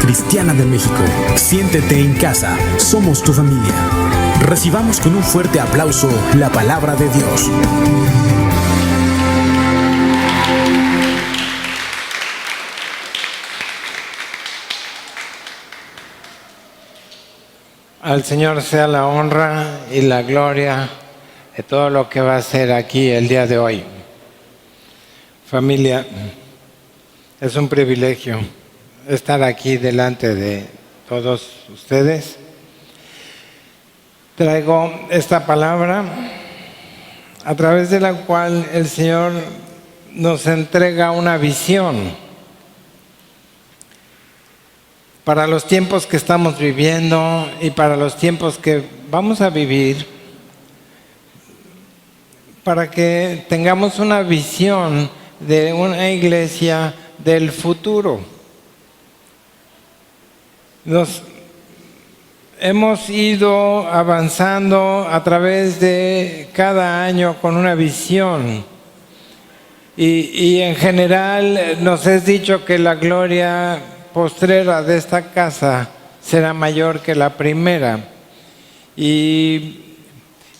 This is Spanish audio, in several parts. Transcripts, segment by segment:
Cristiana de México. Siéntete en casa, somos tu familia. Recibamos con un fuerte aplauso la palabra de Dios. Al Señor sea la honra y la gloria de todo lo que va a hacer aquí el día de hoy. Familia, es un privilegio estar aquí delante de todos ustedes. Traigo esta palabra a través de la cual el Señor nos entrega una visión para los tiempos que estamos viviendo y para los tiempos que vamos a vivir, para que tengamos una visión de una iglesia del futuro. Nos hemos ido avanzando a través de cada año con una visión y en general nos es dicho que la gloria postrera de esta casa será mayor que la primera. Y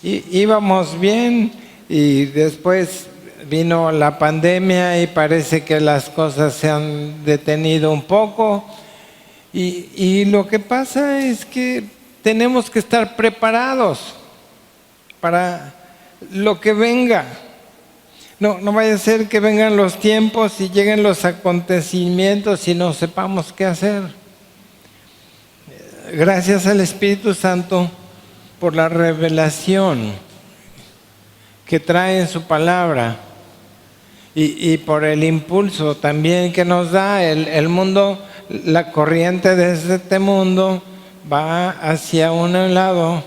íbamos bien y después vino la pandemia y parece que las cosas se han detenido un poco. Y lo que pasa es que tenemos que estar preparados para lo que venga. No vaya a ser que vengan los tiempos y lleguen los acontecimientos y no sepamos qué hacer. Gracias al Espíritu Santo por la revelación que trae en su palabra y por el impulso también que nos da el mundo. La corriente de este mundo va hacia un lado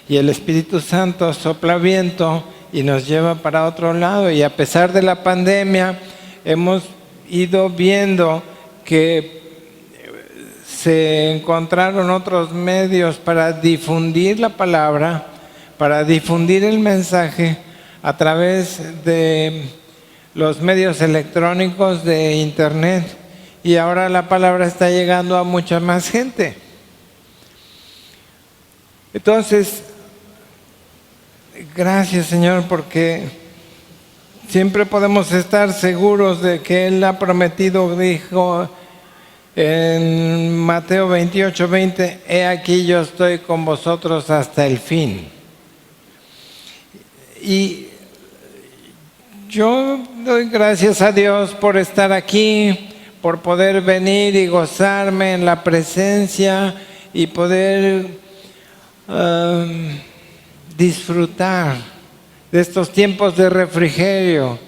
y el Espíritu Santo sopla viento y nos lleva para otro lado. Y a pesar de la pandemia hemos ido viendo que se encontraron otros medios para difundir la palabra, para difundir el mensaje a través de los medios electrónicos, de internet. Y ahora la palabra está llegando a mucha más gente. Entonces, gracias Señor, porque siempre podemos estar seguros de que Él ha prometido, dijo en Mateo 28:20, he aquí yo estoy con vosotros hasta el fin. Y yo doy gracias a Dios por estar aquí, por poder venir y gozarme en la presencia y poder disfrutar de estos tiempos de refrigerio.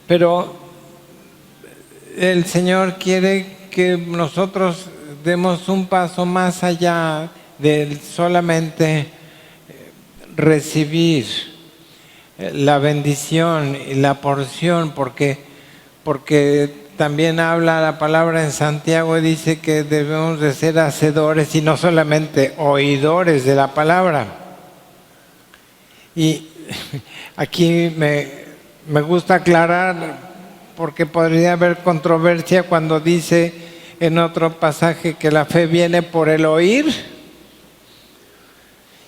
Pero el Señor quiere que nosotros demos un paso más allá de solamente recibir la bendición y la porción, porque también habla la palabra en Santiago y dice que debemos de ser hacedores y no solamente oidores de la palabra. Y aquí me gusta aclarar, porque podría haber controversia cuando dice en otro pasaje que la fe viene por el oír.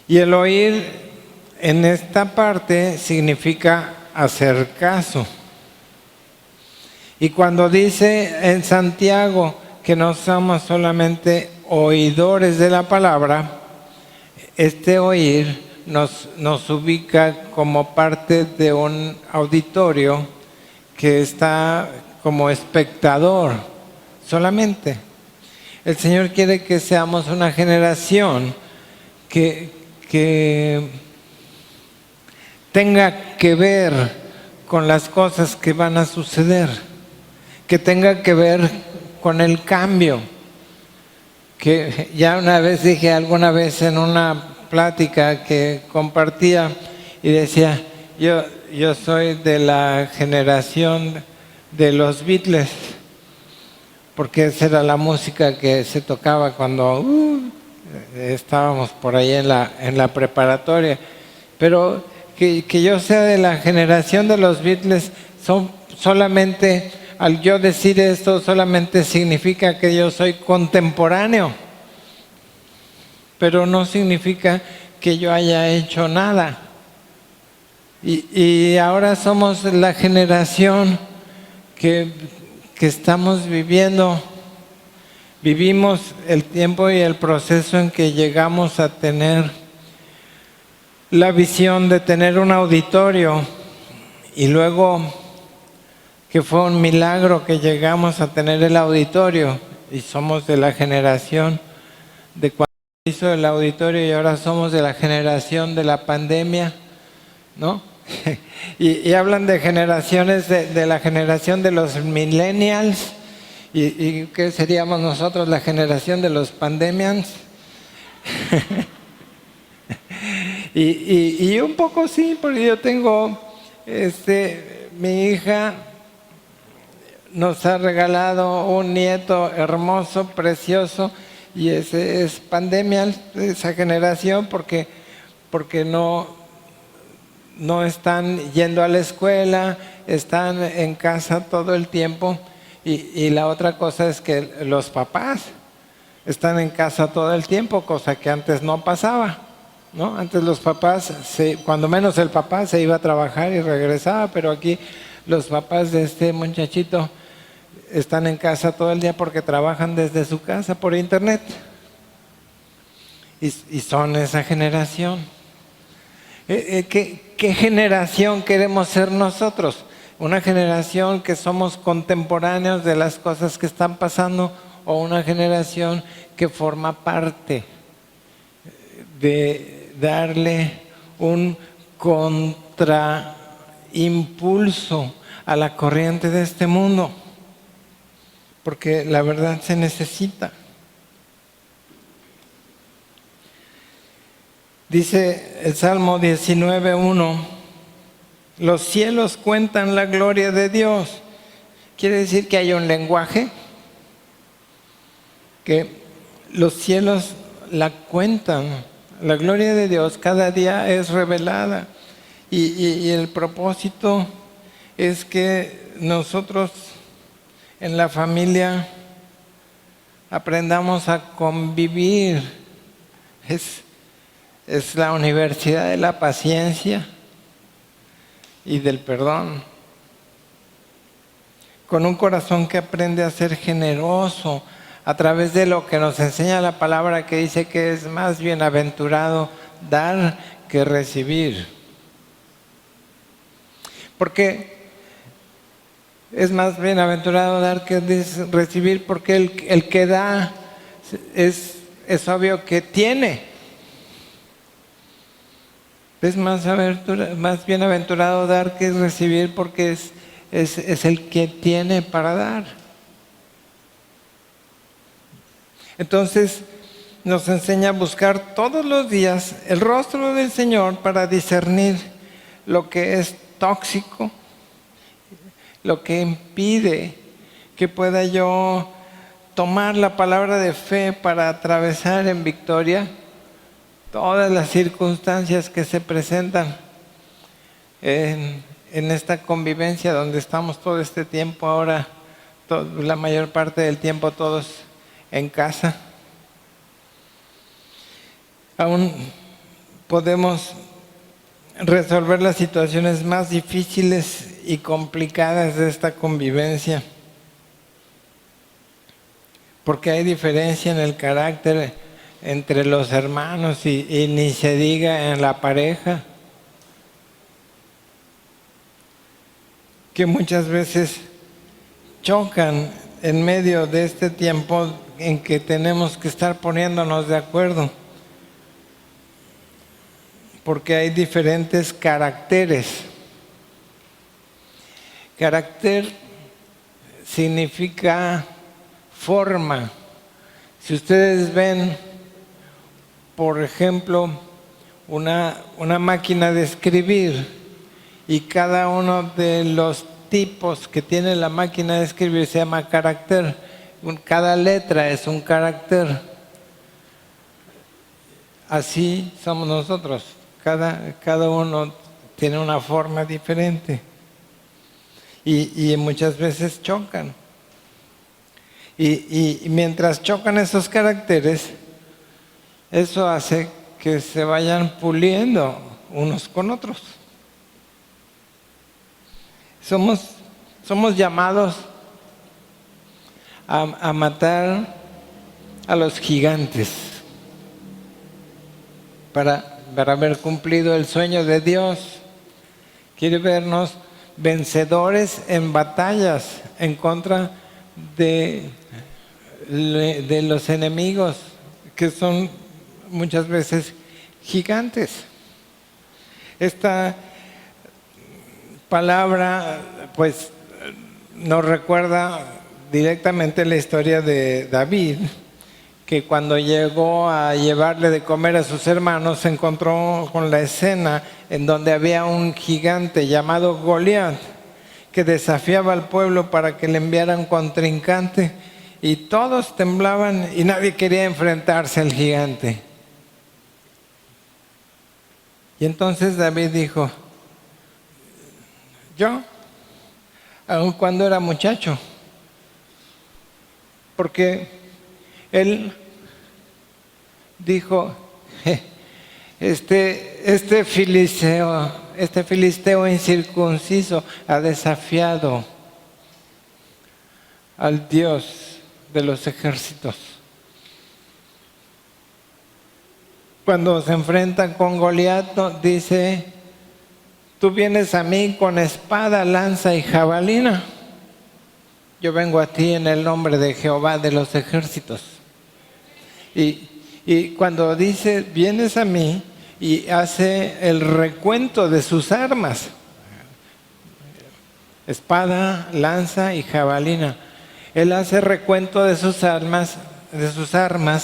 Y el oír en esta parte significa hacer caso. Y cuando dice en Santiago que no somos solamente oidores de la palabra, este oír nos ubica como parte de un auditorio que está como espectador solamente. El Señor quiere que seamos una generación que tenga que ver con las cosas que van a suceder, que tenga que ver con el cambio. Que ya una vez dije, alguna vez en una plática que compartía y decía, yo soy de la generación de los Beatles, porque esa era la música que se tocaba cuando estábamos por ahí en la preparatoria. Pero que yo sea de la generación de los Beatles son solamente al yo decir esto solamente significa que yo soy contemporáneo, pero no significa que yo haya hecho nada. Y ahora somos la generación que estamos vivimos el tiempo y el proceso en que llegamos a tener la visión de tener un auditorio, y luego que fue un milagro que llegamos a tener el auditorio, y somos de la generación de cuando hizo el auditorio, y ahora somos de la generación de la pandemia, ¿no? y hablan de generaciones, de la generación de los millennials, y ¿qué seríamos nosotros? La generación de los pandemians. y un poco sí, porque yo tengo, mi hija nos ha regalado un nieto hermoso, precioso, y ese es pandemial, esa generación, porque no están yendo a la escuela, están en casa todo el tiempo. Y la otra cosa es que los papás están en casa todo el tiempo, cosa que antes no pasaba, ¿no? Antes los papás, cuando menos el papá se iba a trabajar y regresaba, pero aquí los papás de este muchachito están en casa todo el día porque trabajan desde su casa por internet. Y son esa generación. ¿Qué generación queremos ser nosotros? ¿Una generación que somos contemporáneos de las cosas que están pasando, o una generación que forma parte de darle un contraimpulso a la corriente de este mundo? Porque la verdad se necesita. Dice el Salmo 19:1, los cielos cuentan la gloria de Dios. Quiere decir que hay un lenguaje, que los cielos la cuentan, la gloria de Dios cada día es revelada. Y el propósito es que nosotros en la familia aprendamos a convivir. Es la universidad de la paciencia y del perdón, con un corazón que aprende a ser generoso a través de lo que nos enseña la palabra, que dice que es más bienaventurado dar que recibir. Porque es más bienaventurado dar que recibir, porque el que da es obvio que tiene. Es más bienaventurado dar que recibir, porque es el que tiene para dar. Entonces nos enseña a buscar todos los días el rostro del Señor para discernir lo que es tóxico, lo que impide que pueda yo tomar la palabra de fe para atravesar en victoria todas las circunstancias que se presentan en esta convivencia donde estamos todo este tiempo ahora, la mayor parte del tiempo todos en casa. Aún podemos resolver las situaciones más difíciles y complicadas de esta convivencia, porque hay diferencia en el carácter entre los hermanos y ni se diga en la pareja, que muchas veces chocan en medio de este tiempo en que tenemos que estar poniéndonos de acuerdo, porque hay diferentes caracteres. Carácter significa forma. Si ustedes ven, por ejemplo, una máquina de escribir, y cada uno de los tipos que tiene la máquina de escribir se llama carácter. Cada letra es un carácter. Así somos nosotros. Cada uno tiene una forma diferente. y muchas veces chocan. Y mientras chocan esos caracteres, eso hace que se vayan puliendo unos con otros. Somos llamados a matar a los gigantes para haber cumplido el sueño de Dios. Quiere vernos vencedores en batallas en contra de los enemigos, que son muchas veces gigantes. Esta palabra pues nos recuerda directamente la historia de David, que cuando llegó a llevarle de comer a sus hermanos se encontró con la escena en donde había un gigante llamado Goliat que desafiaba al pueblo para que le enviaran contrincante, y todos temblaban y nadie quería enfrentarse al gigante. Y entonces David dijo: yo, aun cuando era muchacho, porque él dijo: este filisteo incircunciso ha desafiado al Dios de los ejércitos. Cuando se enfrentan con Goliat, dice: tú vienes a mí con espada, lanza y jabalina. Yo vengo a ti en el nombre de Jehová de los ejércitos. Y cuando dice vienes a mí, y hace el recuento de sus armas: espada, lanza y jabalina. Él hace recuento de sus armas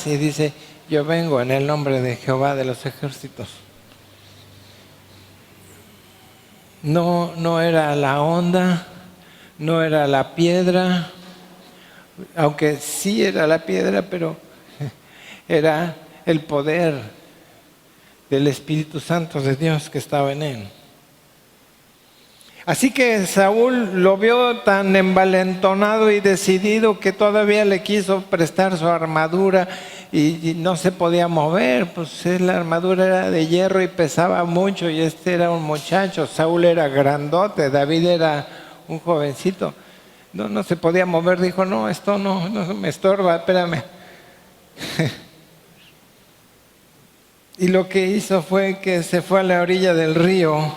y dice: yo vengo en el nombre de Jehová de los ejércitos. No era la onda, no era la piedra, aunque sí era la piedra, pero era el poder del Espíritu Santo de Dios que estaba en él. Así que Saúl lo vio tan envalentonado y decidido que todavía le quiso prestar su armadura y no se podía mover, pues la armadura era de hierro y pesaba mucho, y este era un muchacho. Saúl era grandote, David era un jovencito. No se podía mover. Dijo: no, esto no me estorba, espérame. Y lo que hizo fue que se fue a la orilla del río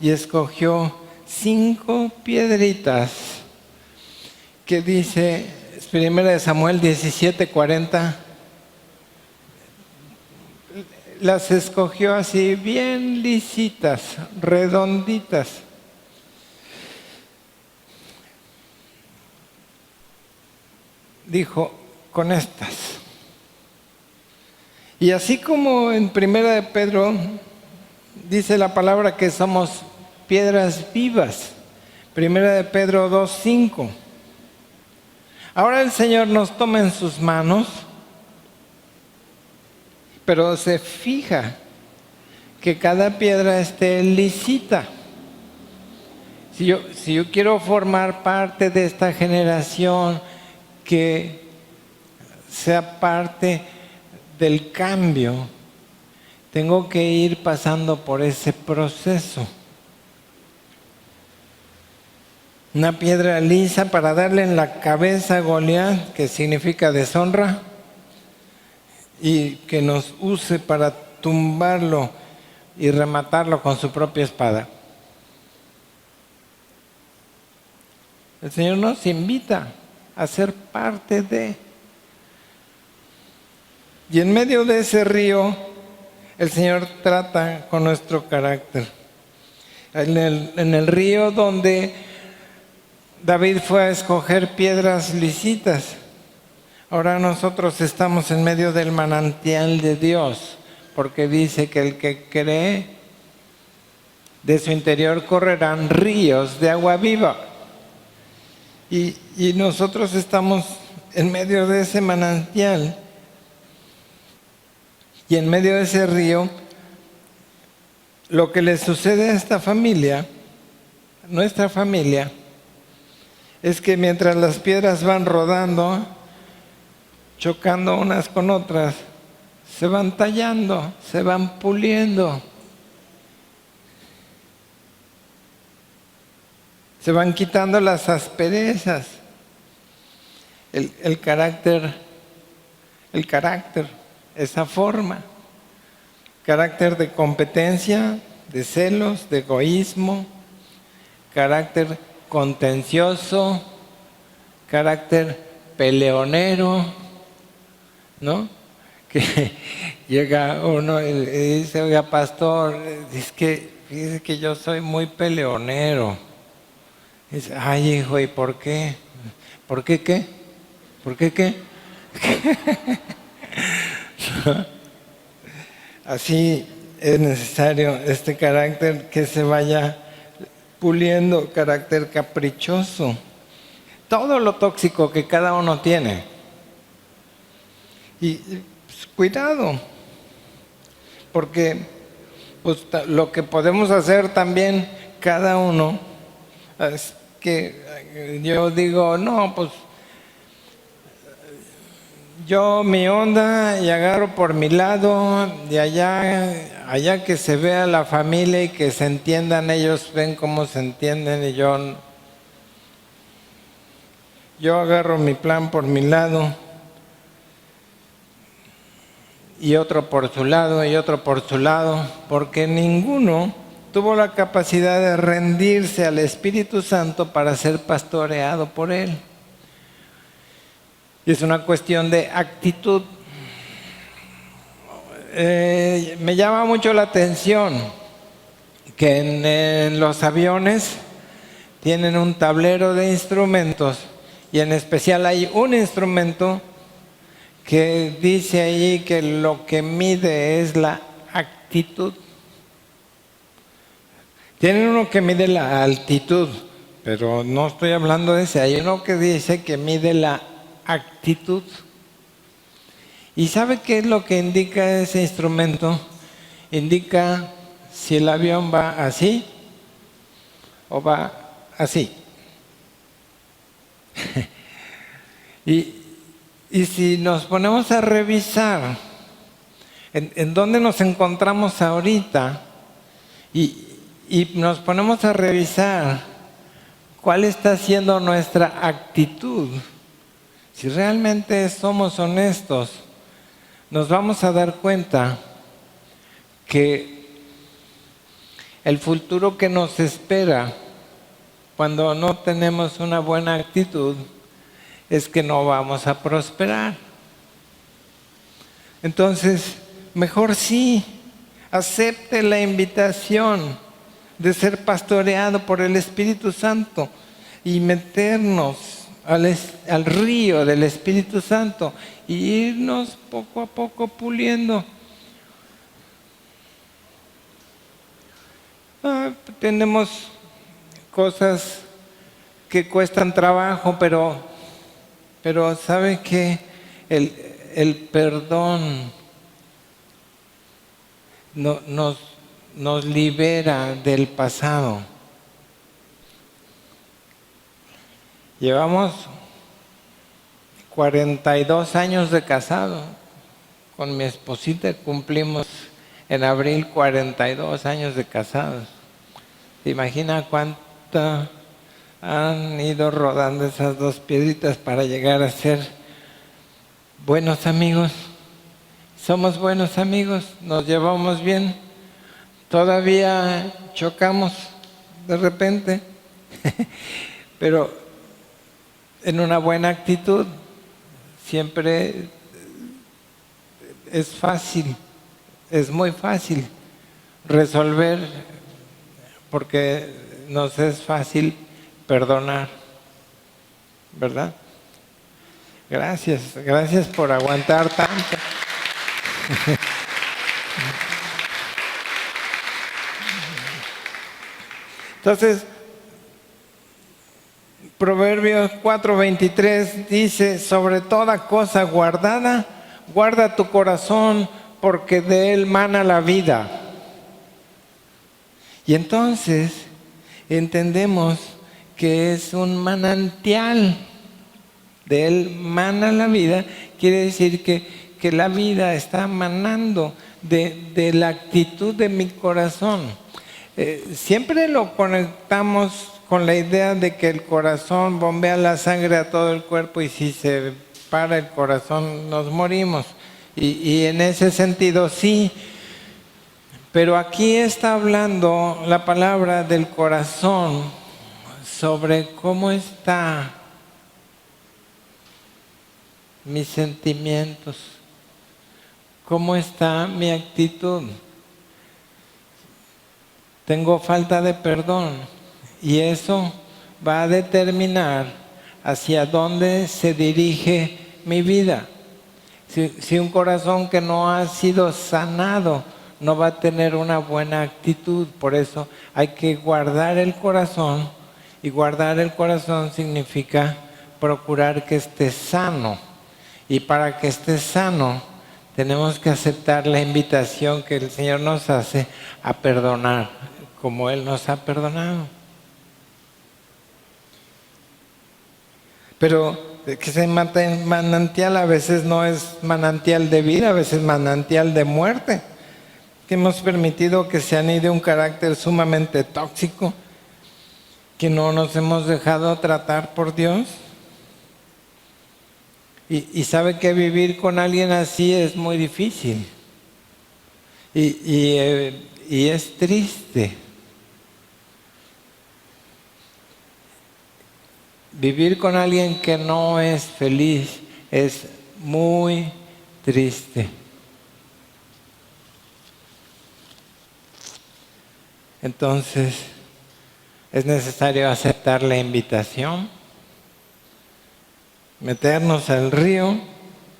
y escogió 5 piedritas que dice 1 Samuel 17:40. Las escogió así bien lisitas, redonditas. Dijo: con estas. Y así como en 1 de Pedro dice la palabra que somos piedras vivas, 1 de Pedro 2:5. Ahora el Señor nos toma en sus manos, pero se fija que cada piedra esté lisita. Si yo quiero formar parte de esta generación que sea parte del cambio, tengo que ir pasando por ese proceso. Una piedra lisa para darle en la cabeza a Goliat, que significa deshonra, y que nos use para tumbarlo y rematarlo con su propia espada. El Señor nos invita a ser parte de. Y en medio de ese río, el Señor trata con nuestro carácter. En el río donde David fue a escoger piedras lisitas, ahora nosotros estamos en medio del manantial de Dios, porque dice que el que cree, de su interior correrán ríos de agua viva. Y nosotros estamos en medio de ese manantial. Y en medio de ese río, lo que le sucede a esta familia, nuestra familia, es que mientras las piedras van rodando, chocando unas con otras, se van tallando, se van puliendo, se van quitando las asperezas. El carácter, esa forma, carácter de competencia, de celos, de egoísmo, carácter contencioso, carácter peleonero, ¿no? Que llega uno y dice, oiga, pastor, fíjese que yo soy muy peleonero. Y dice, ay, hijo, ¿y por qué? ¿Por qué qué? ¿Por qué qué? Así es necesario este carácter que se vaya puliendo, carácter caprichoso. Todo lo tóxico que cada uno tiene. Y pues, cuidado, porque pues, lo que podemos hacer también cada uno es que yo digo, no, pues yo mi onda y agarro por mi lado, de allá que se vea la familia y que se entiendan, ellos ven cómo se entienden y yo agarro mi plan por mi lado y otro por su lado y otro por su lado, porque ninguno tuvo la capacidad de rendirse al Espíritu Santo para ser pastoreado por Él. Y es una cuestión de actitud. Me llama mucho la atención que en los aviones tienen un tablero de instrumentos y en especial hay un instrumento que dice ahí que lo que mide es la actitud. Tienen uno que mide la altitud, pero no estoy hablando de ese. Hay uno que dice que mide la actitud. ¿Y sabe qué es lo que indica ese instrumento? Indica si el avión va así o va así. Y si nos ponemos a revisar en dónde nos encontramos ahorita y nos ponemos a revisar cuál está siendo nuestra actitud, si realmente somos honestos, nos vamos a dar cuenta que el futuro que nos espera cuando no tenemos una buena actitud es que no vamos a prosperar. Entonces, mejor sí, acepte la invitación de ser pastoreado por el Espíritu Santo y meternos al río del Espíritu Santo y irnos poco a poco puliendo. Tenemos cosas que cuestan trabajo, pero ¿sabe qué? El perdón nos libera del pasado. Llevamos 42 años de casado. Con mi esposita cumplimos en abril 42 años de casados. ¿Se imagina cuánto han ido rodando esas dos piedritas para llegar a ser buenos amigos? Somos buenos amigos, nos llevamos bien, todavía chocamos de repente, pero en una buena actitud siempre es fácil, es muy fácil resolver, porque nos es fácil perdonar, ¿verdad? Gracias por aguantar tanto. Entonces, Proverbios 4:23 dice, sobre toda cosa guardada, guarda tu corazón, porque de él mana la vida. Y entonces entendemos que es un manantial. De él mana la vida, quiere decir que la vida está manando de la actitud de mi corazón. Siempre lo conectamos con la idea de que el corazón bombea la sangre a todo el cuerpo y si se para el corazón nos morimos. Y en ese sentido sí, pero aquí está hablando la palabra del corazón sobre cómo está mis sentimientos, cómo está mi actitud. Tengo falta de perdón y eso va a determinar hacia dónde se dirige mi vida. Si un corazón que no ha sido sanado no va a tener una buena actitud, por eso hay que guardar el corazón, y guardar el corazón significa procurar que esté sano. Y para que esté sano, tenemos que aceptar la invitación que el Señor nos hace a perdonar, como Él nos ha perdonado. Pero que ese manantial a veces no es manantial de vida, a veces manantial de muerte. Que hemos permitido que se anide un carácter sumamente tóxico, que no nos hemos dejado tratar por Dios. Y sabe que vivir con alguien así es muy difícil. Y es triste. Vivir con alguien que no es feliz es muy triste. Entonces, es necesario aceptar la invitación, meternos al río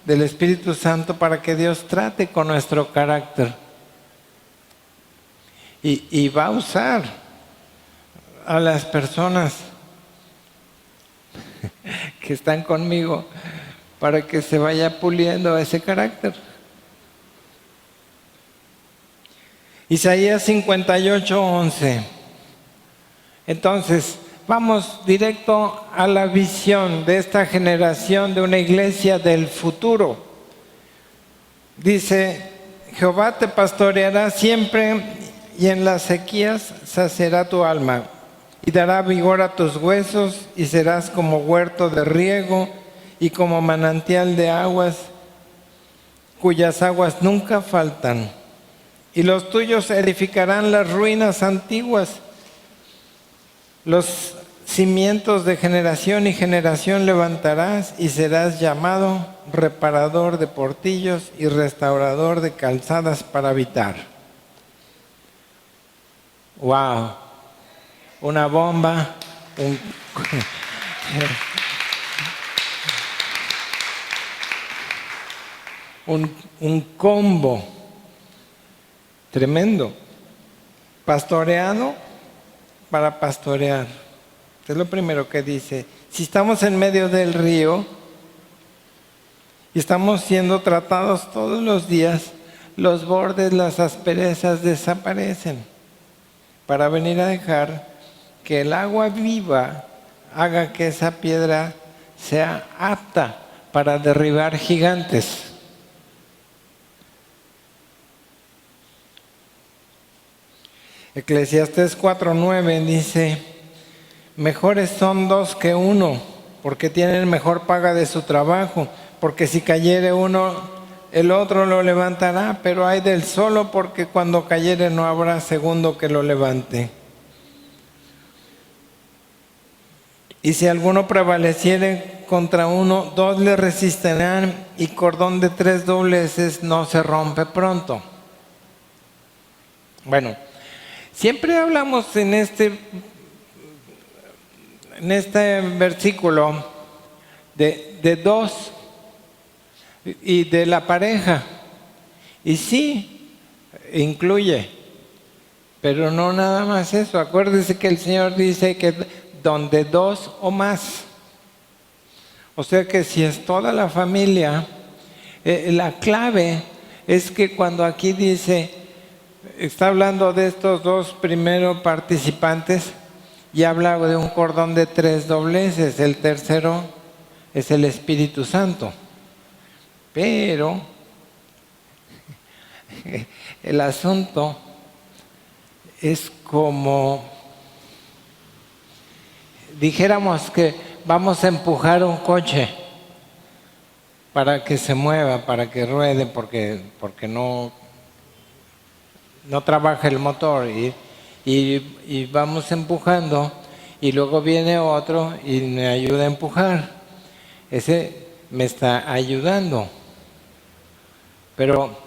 del Espíritu Santo para que Dios trate con nuestro carácter. Y va a usar a las personas que están conmigo para que se vaya puliendo ese carácter. Isaías 58:11. Entonces, vamos directo a la visión de esta generación de una iglesia del futuro. Dice, Jehová te pastoreará siempre y en las sequías saciará tu alma y dará vigor a tus huesos y serás como huerto de riego y como manantial de aguas cuyas aguas nunca faltan. Y los tuyos edificarán las ruinas antiguas. Los cimientos de generación y generación levantarás y serás llamado reparador de portillos y restaurador de calzadas para habitar. ¡Wow! Una bomba, un combo tremendo. Pastoreado para pastorear. Es lo primero que dice. Si estamos en medio del río y estamos siendo tratados todos los días, los bordes, las asperezas desaparecen para venir a dejar que el agua viva haga que esa piedra sea apta para derribar gigantes. Eclesiastés 4:9 dice, mejores son dos que uno, porque tienen mejor paga de su trabajo, porque si cayere uno, el otro lo levantará, pero hay del solo, porque cuando cayere no habrá segundo que lo levante. Y si alguno prevaleciere contra uno, dos le resistirán, y cordón de 3 dobleces no se rompe pronto. Bueno, siempre hablamos en este versículo de dos y de la pareja. Y sí, incluye, pero no nada más eso. Acuérdese que el Señor dice que donde dos o más. O sea que si es toda la familia, la clave es que cuando aquí dice, está hablando de estos dos primeros participantes, y habla de un cordón de 3 dobleces. El tercero es el Espíritu Santo. Pero el asunto es como dijéramos que vamos a empujar un coche para que se mueva, para que ruede, porque no trabaja el motor y vamos empujando y luego viene otro y me ayuda a empujar. Ese me está ayudando. Pero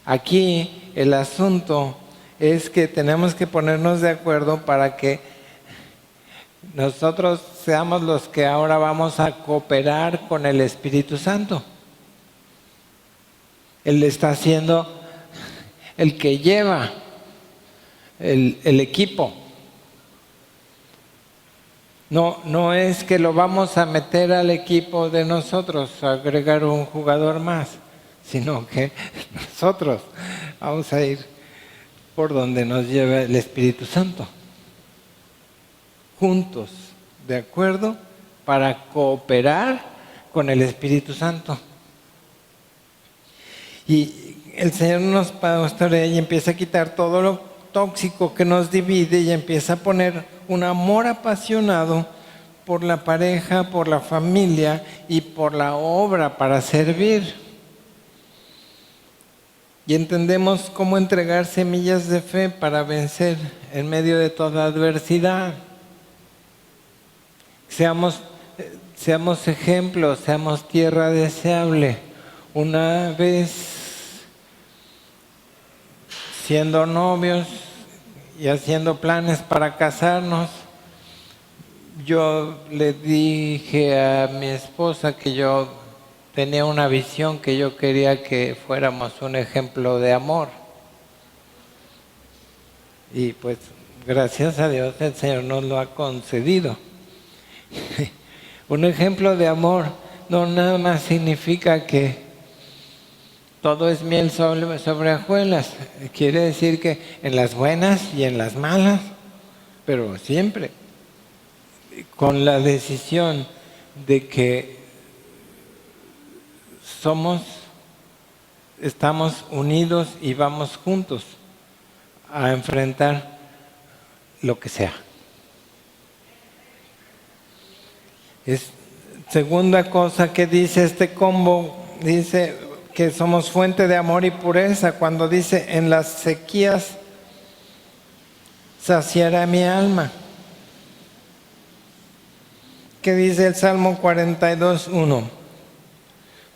aquí el asunto es que tenemos que ponernos de acuerdo para que nosotros seamos los que ahora vamos a cooperar con el Espíritu Santo. Él está siendo el que lleva el equipo. No es que lo vamos a meter al equipo de nosotros, a agregar un jugador más, sino que nosotros vamos a ir por donde nos lleva el Espíritu Santo. Juntos, ¿de acuerdo? Para cooperar con el Espíritu Santo. Y el Señor nos pastorea y empieza a quitar todo lo tóxico que nos divide y empieza a poner un amor apasionado por la pareja, por la familia y por la obra para servir. Y entendemos cómo entregar semillas de fe para vencer en medio de toda adversidad. Seamos ejemplos, seamos tierra deseable. Una vez siendo novios y haciendo planes para casarnos, yo le dije a mi esposa que yo tenía una visión, que yo quería que fuéramos un ejemplo de amor. Y pues gracias a Dios el Señor nos lo ha concedido. Un ejemplo de amor no nada más significa que todo es miel sobre hojuelas. Quiere decir que en las buenas y en las malas, pero siempre con la decisión de que estamos unidos y vamos juntos a enfrentar lo que sea. Segunda cosa que dice este combo, dice que somos fuente de amor y pureza. Cuando dice, en las sequías saciará mi alma. ¿Qué dice el Salmo 42:1?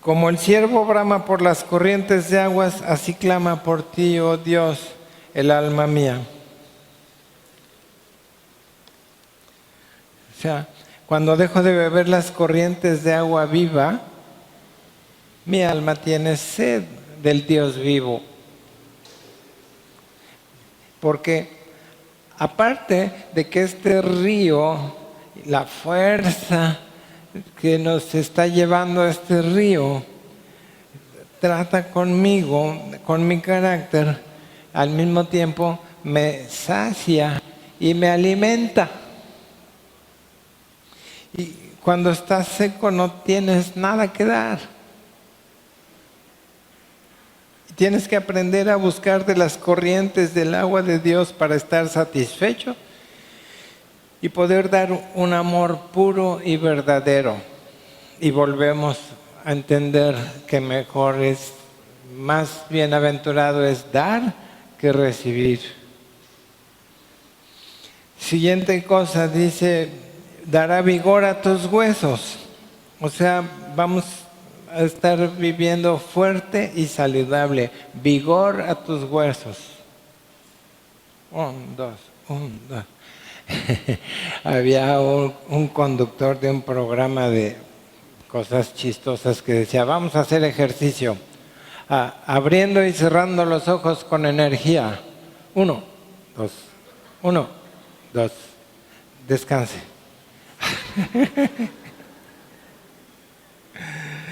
Como el ciervo brama por las corrientes de aguas, así clama por ti, oh Dios, el alma mía. O sea, cuando dejo de beber las corrientes de agua viva, mi alma tiene sed del Dios vivo. Porque aparte de que este río, la fuerza que nos está llevando a este río, trata conmigo, con mi carácter, al mismo tiempo me sacia y me alimenta. Y cuando estás seco no tienes nada que dar. Tienes que aprender a buscar de las corrientes del agua de Dios para estar satisfecho y poder dar un amor puro y verdadero. Y volvemos a entender que más bienaventurado es dar que recibir. Siguiente cosa, dice, dará vigor a tus huesos. O sea, vamos a estar viviendo fuerte y saludable. Vigor a tus huesos. 1, 2, 1, 2. Había un conductor de un programa de cosas chistosas que decía, vamos a hacer ejercicio, abriendo y cerrando los ojos con energía. 1, 2, 1, 2, descanse.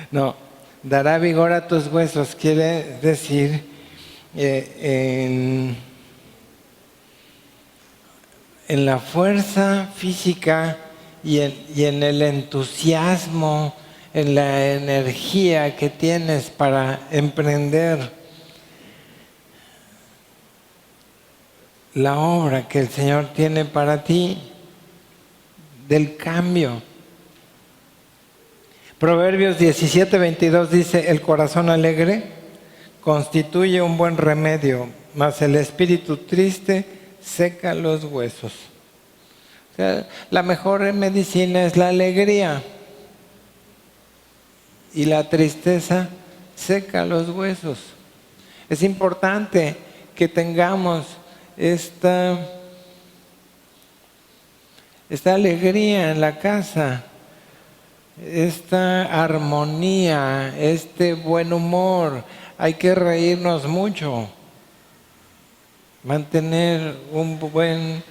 No, dará vigor a tus huesos, quiere decir en la fuerza física y en el entusiasmo, en la energía que tienes para emprender la obra que el Señor tiene para ti, del cambio. Proverbios 17:22 dice: el corazón alegre constituye un buen remedio, mas el espíritu triste seca los huesos. O sea, la mejor medicina es la alegría, y la tristeza seca los huesos. Es importante que tengamos esta alegría en la casa, esta armonía, este buen humor. Hay que reírnos mucho, mantener un buen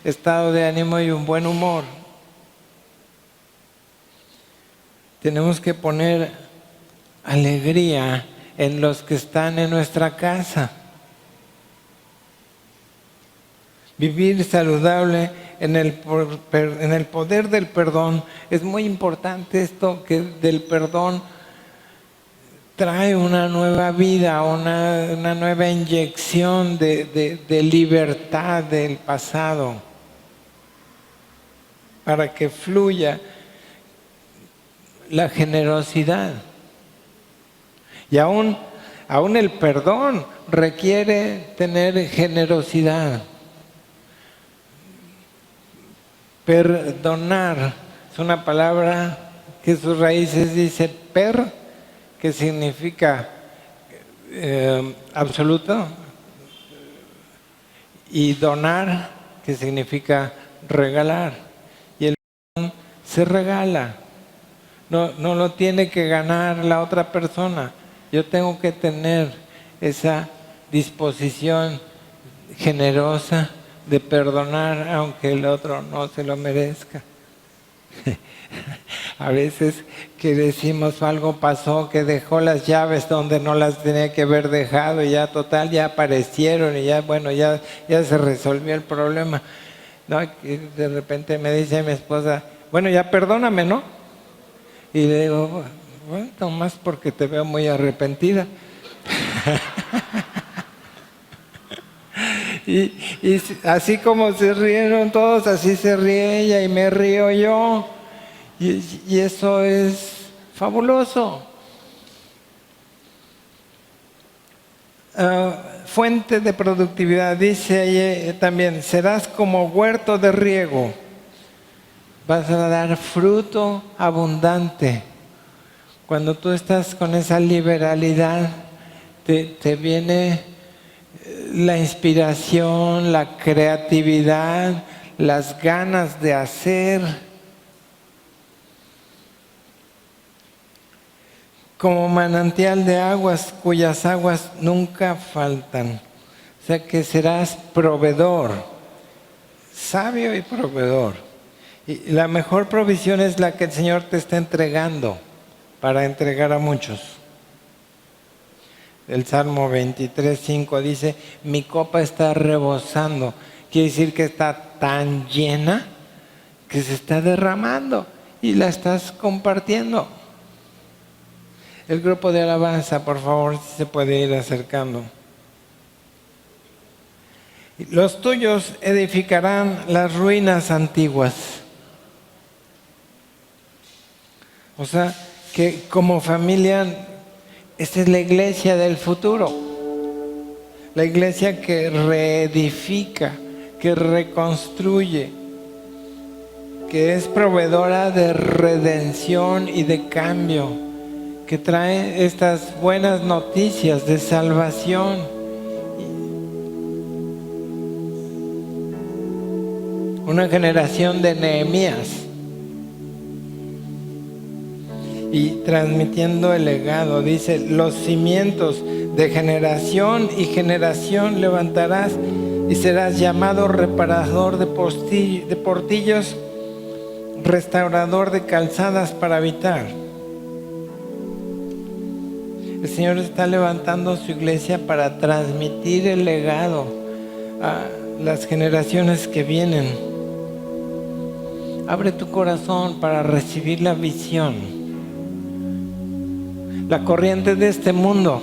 estado de ánimo y un buen humor. Tenemos que poner alegría en los que están en nuestra casa. Vivir saludable en el poder del perdón. Es muy importante esto, que del perdón trae una nueva vida, una nueva inyección de libertad del pasado, para que fluya la generosidad. Y aún el perdón requiere tener generosidad. Perdonar es una palabra que sus raíces dice per, que significa absoluto, y donar, que significa regalar. Y el perdón se regala, no lo tiene que ganar la otra persona. Yo tengo que tener esa disposición generosa de perdonar aunque el otro no se lo merezca. A veces que decimos algo pasó, que dejó las llaves donde no las tenía que haber dejado, y ya total, ya aparecieron y ya, bueno, ya se resolvió el problema. No, y de repente me dice mi esposa: bueno, ya perdóname, ¿no? Y le digo: bueno, nomás porque te veo muy arrepentida. Y así como se rieron todos, así se ríe ella y me río yo. Y eso es fabuloso. Fuente de productividad, dice ahí también: serás como huerto de riego, vas a dar fruto abundante. Cuando tú estás con esa liberalidad, te viene la inspiración, la creatividad, las ganas de hacer. Como manantial de aguas cuyas aguas nunca faltan. O sea que serás proveedor, sabio y proveedor. Y la mejor provisión es la que el Señor te está entregando para entregar a muchos. El Salmo 23:5 dice: mi copa está rebosando. Quiere decir que está tan llena que se está derramando y la estás compartiendo. El grupo de alabanza, por favor, si se puede ir acercando. Los tuyos edificarán las ruinas antiguas. O sea, que como familia, esta es la iglesia del futuro. La iglesia que reedifica, que reconstruye, que es proveedora de redención y de cambio, que trae estas buenas noticias de salvación. Una generación de Nehemías, y transmitiendo el legado. Dice: los cimientos de generación y generación levantarás, y serás llamado reparador de portillos, restaurador de calzadas para habitar. El Señor está levantando su iglesia para transmitir el legado las generaciones que vienen. Abre tu corazón para recibir la visión. La corriente de este mundo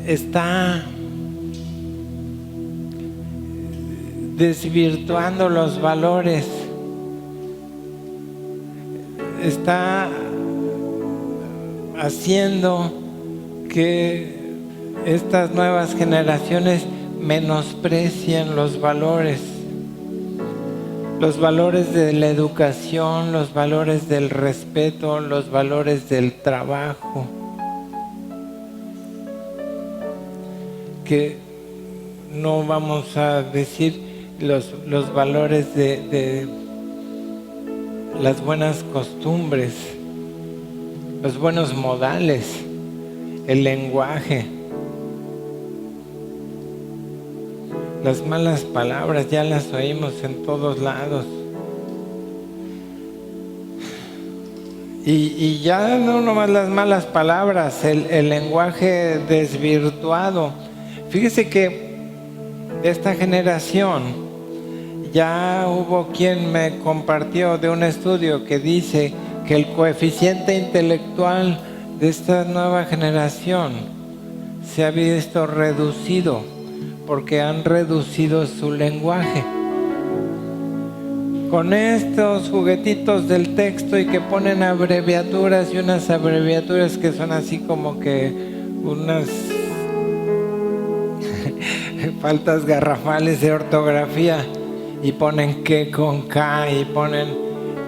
está desvirtuando los valores, está haciendo que estas nuevas generaciones menosprecien los valores de la educación, los valores del respeto, los valores del trabajo, que no vamos a decir los valores de las buenas costumbres, los buenos modales, el lenguaje. Las malas palabras ya las oímos en todos lados. Y ya no nomás las malas palabras, el lenguaje desvirtuado. Fíjese que de esta generación ya hubo quien me compartió de un estudio que dice que el coeficiente intelectual de esta nueva generación se ha visto reducido porque han reducido su lenguaje. Con estos juguetitos del texto y que ponen abreviaturas y unas abreviaturas que son así como que unas faltas garrafales de ortografía, y ponen que con K y ponen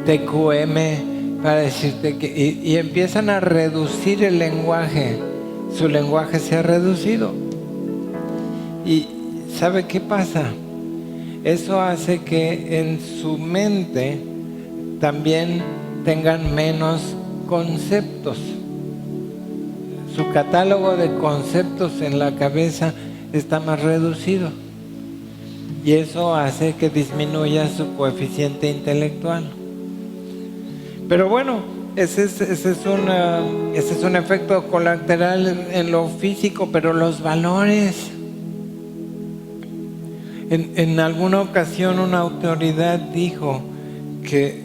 TQM para decirte que y empiezan a reducir el lenguaje. Su lenguaje se ha reducido. ¿Y sabe qué pasa? Eso hace que en su mente también tengan menos conceptos. Su catálogo de conceptos en la cabeza está más reducido. Y eso hace que disminuya su coeficiente intelectual. Pero bueno, ese es un efecto colateral en lo físico, pero los valores. En alguna ocasión una autoridad dijo que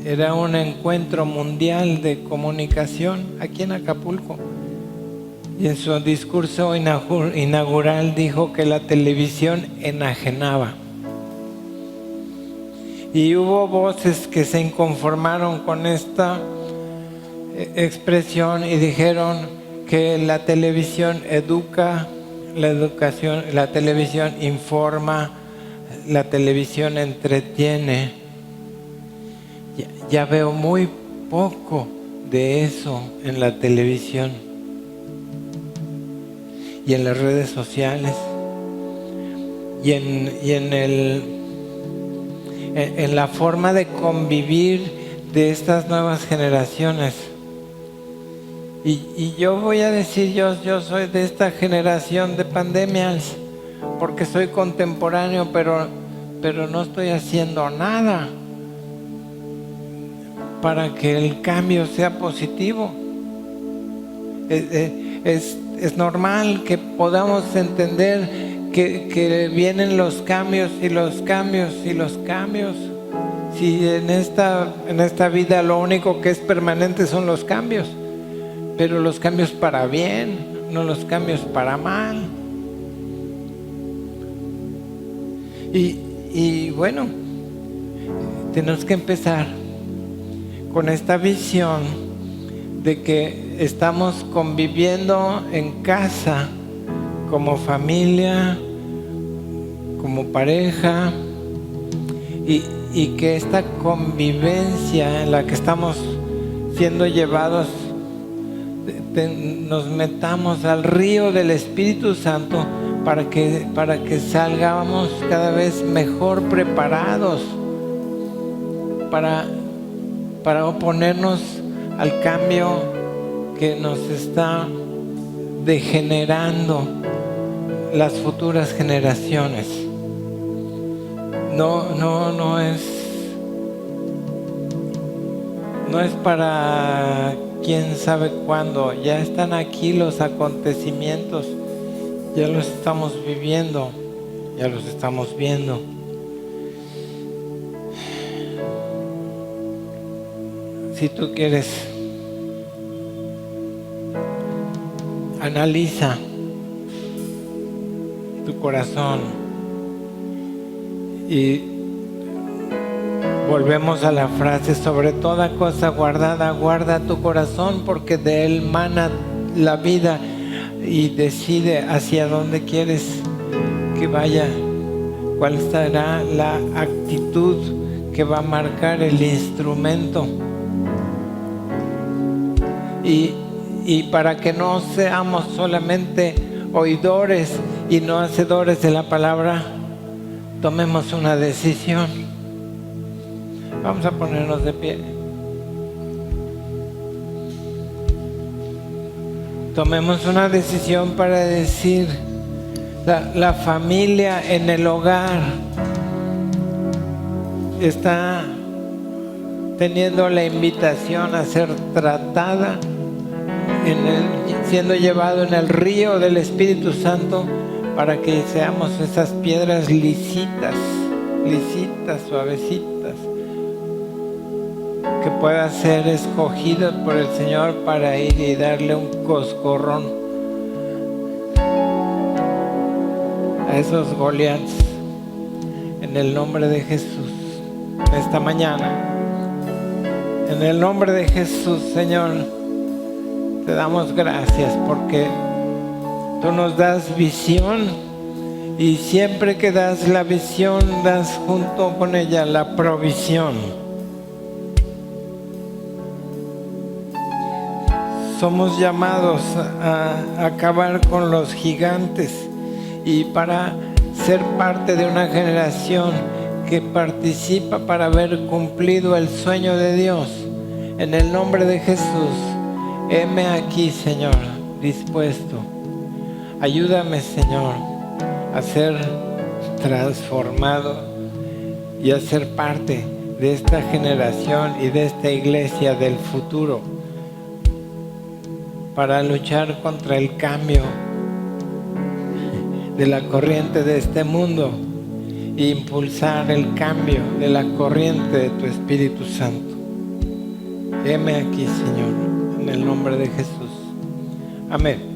era un encuentro mundial de comunicación aquí en Acapulco. Y en su discurso inaugural dijo que la televisión enajenaba. Y hubo voces que se inconformaron con esta expresión y dijeron que la televisión educa, la televisión informa, la televisión entretiene. Ya veo muy poco de eso en la televisión y en las redes sociales y en la forma de convivir de estas nuevas generaciones. Y yo voy a decir, yo soy de esta generación de pandemias porque soy contemporáneo, pero no estoy haciendo nada para que el cambio sea positivo. Es normal que podamos entender que vienen los cambios y los cambios y los cambios. Si en esta vida lo único que es permanente son los cambios, pero los cambios para bien, no los cambios para mal. Y bueno, tenemos que empezar con esta visión de que estamos conviviendo en casa como familia, como pareja, y que esta convivencia en la que estamos siendo llevados, nos metamos al río del Espíritu Santo para que salgamos cada vez mejor preparados para oponernos al cambio que nos está degenerando las futuras generaciones. No es no es para quién sabe cuándo. Ya están aquí los acontecimientos, ya los estamos viviendo, ya los estamos viendo. Si tú quieres, analiza tu corazón y volvemos a la frase: sobre toda cosa guardada, guarda tu corazón, porque de él mana la vida, y decide hacia dónde quieres que vaya, cuál será la actitud que va a marcar el instrumento. Y para que no seamos solamente oidores y no hacedores de la palabra, tomemos una decisión. Vamos a ponernos de pie. Tomemos una decisión para decir: la familia en el hogar está teniendo la invitación a ser tratada, siendo llevado en el río del Espíritu Santo, para que seamos esas piedras lisitas, suavecitas, que puedan ser escogidas por el Señor para ir y darle un coscorrón a esos Goliaths, en el nombre de Jesús. Esta mañana, en el nombre de Jesús, Señor, te damos gracias porque tú nos das visión, y siempre que das la visión, das junto con ella la provisión. Somos llamados a acabar con los gigantes, y para ser parte de una generación que participa para haber cumplido el sueño de Dios. En el nombre de Jesús, heme aquí, Señor, dispuesto. Ayúdame, Señor, a ser transformado y a ser parte de esta generación y de esta iglesia del futuro, para luchar contra el cambio de la corriente de este mundo e impulsar el cambio de la corriente de tu Espíritu Santo. Heme aquí, Señor, en el nombre de Jesús. Amén.